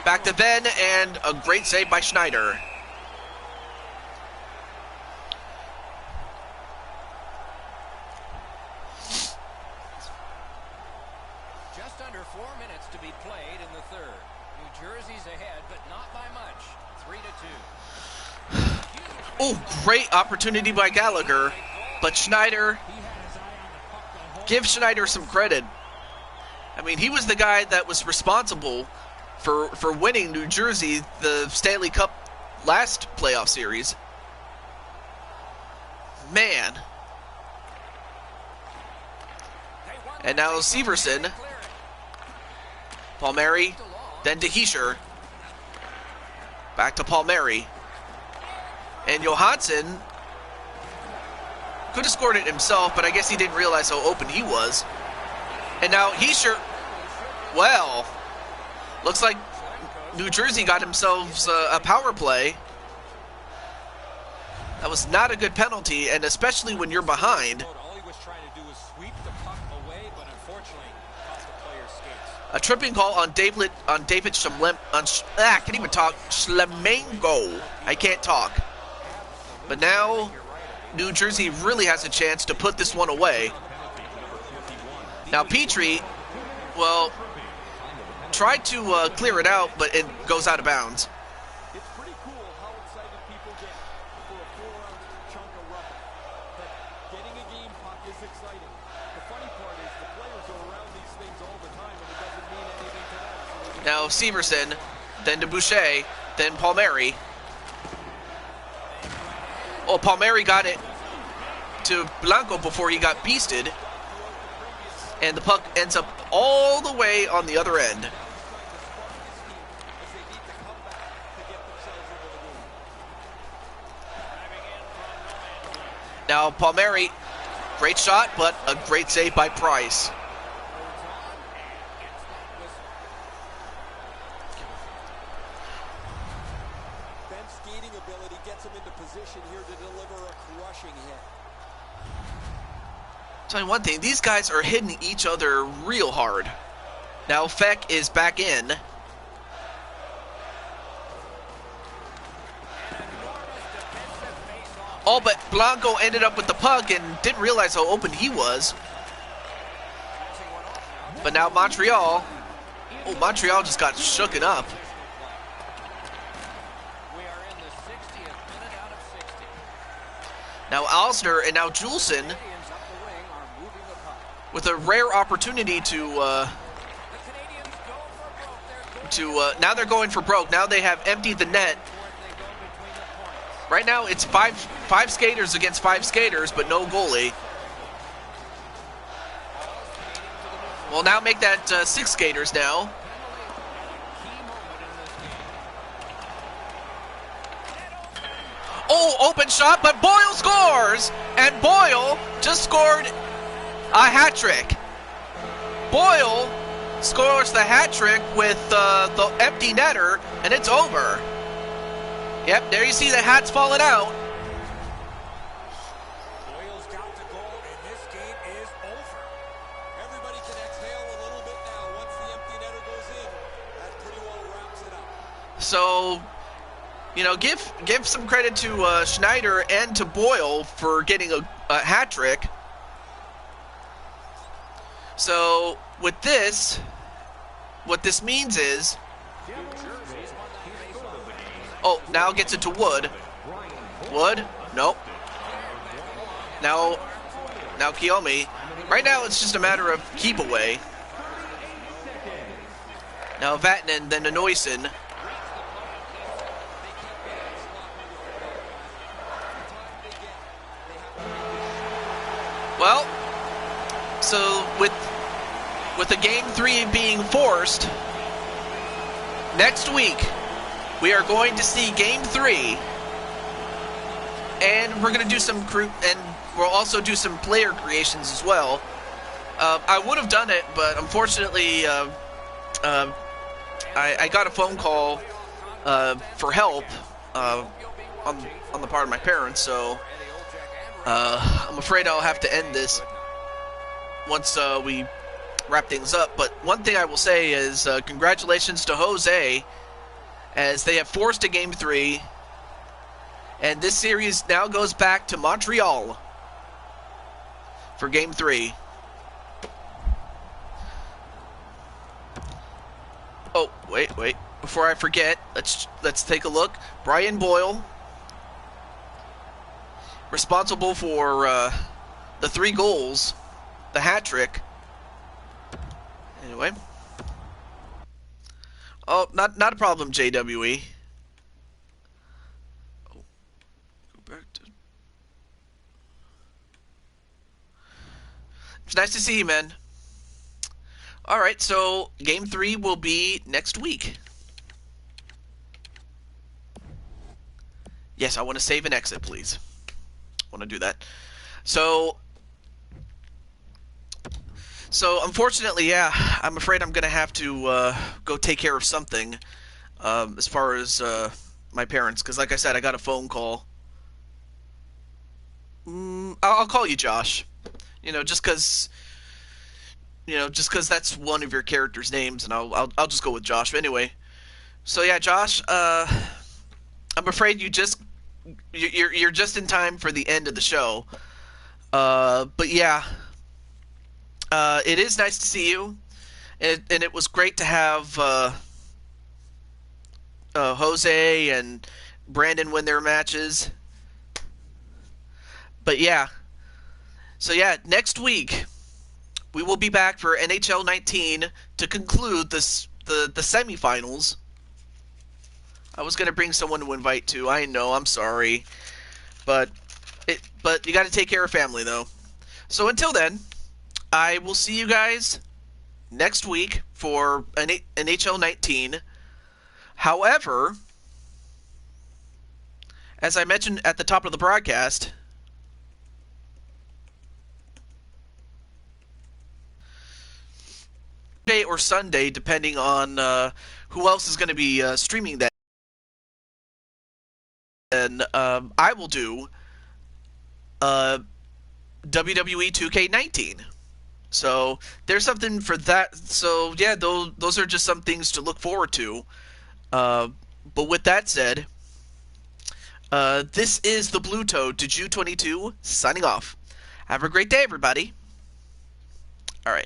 back to Ben, and a great save by Schneider. Just under 4 minutes to be played in the third. New Jersey's ahead, but not by much. 3-2. Oh, great opportunity by Gallagher, but Schneider give Schneider some credit. I mean, he was the guy that was responsible for winning New Jersey the Stanley Cup last playoff series. Man. And now Severson. Palmieri. Then to Hischier. Back to Palmieri. And Johansson could have scored it himself, but I guess he didn't realize how open he was. And now Hischier, well, looks like New Jersey got themselves a power play. That was not a good penalty, and especially when you're behind. All he was trying to do was sweep the puck away, but unfortunately cost the player's skates. A tripping call on David I can't even talk. Schlemengo. I can't talk. But now New Jersey really has a chance to put this one away. Now Petrie, well, tried to clear it out, but it goes out of bounds. It's pretty cool how excited people get for a 4-ounce chunk of rubber. But getting a game puck is exciting. The funny part is the players are around these things all the time, and it doesn't mean anything to them. So Now Severson, then to Boucher, then Palmieri. Oh, Palmieri got it to Blanco before he got beasted. And the puck ends up all the way on the other end. Now Palmieri, great shot, but a great save by Price. Ben's skating ability gets him into position here to deliver a crushing hit. Tell you one thing, these guys are hitting each other real hard. Now Feck is back in. Oh, but Blanco ended up with the puck and didn't realize how open he was. But now Montreal. Oh, Montreal just got shooken up. We are in the 60th minute out of 60. Now Alsner and now Juleson Canadians up the wing are moving the puck. with a rare opportunity to The Canadians go for broke. They're going now they're going for broke. Now they have emptied the net. for it. They go between the points. Right now it's five skaters against 5 skaters, but no goalie. We'll now make that 6 skaters now. Key moment in this game. Oh, open shot, but Boyle scores! And Boyle just scored a hat trick. Boyle scores the hat trick with the empty netter, and it's over. Yep, there you see the hats falling out. Boyle's got the goal, and this game is over. Everybody can exhale a little bit now. Once the empty netter goes in, that pretty well wraps it up. So, you know, give some credit to Schneider and to Boyle for getting a hat trick. So, with this, what this means is, oh, now gets it to Wood. Wood? Nope. Now Kiyomi. Right now, it's just a matter of keep away. Now Vatanen, then to Neusen. Well, so with the Game 3 being forced, next week we are going to see Game 3, and we're going to do and we'll also do some player creations as well. I would have done it, but unfortunately, I got a phone call for help on the part of my parents, so I'm afraid I'll have to end this once we wrap things up. But one thing I will say is congratulations to Jose, as they have forced a Game 3, and this series now goes back to Montreal for Game 3. Oh, wait. Before I forget, let's take a look. Brian Boyle, responsible for the 3 goals the hat trick. Anyway. Oh, not a problem, JWE. Oh, go back to... It's nice to see you, man. All right, so Game 3 will be next week. Yes, I want to save and exit, please. I want to do that. So unfortunately, yeah, I'm afraid I'm going to have to go take care of something as far as my parents, because like I said, I got a phone call. I'll call you Josh. Just because that's one of your characters' names, and I'll just go with Josh. But anyway, so yeah, Josh, I'm afraid you're just in time for the end of the show. But yeah, it is nice to see you, and it was great to have Jose and Brandon win their matches. But yeah, so yeah, next week we will be back for NHL 19 to conclude the semifinals. I was gonna bring someone to invite to. I know, I'm sorry, but you got to take care of family though. So until then, I will see you guys next week for NHL 19. However, as I mentioned at the top of the broadcast, Saturday or Sunday, depending on who else is going to be streaming that, and I will do WWE 2K19. So there's something for that. So yeah, those are just some things to look forward to. But with that said, this is the Blue Toad to Jew22 signing off. Have a great day, everybody. All right.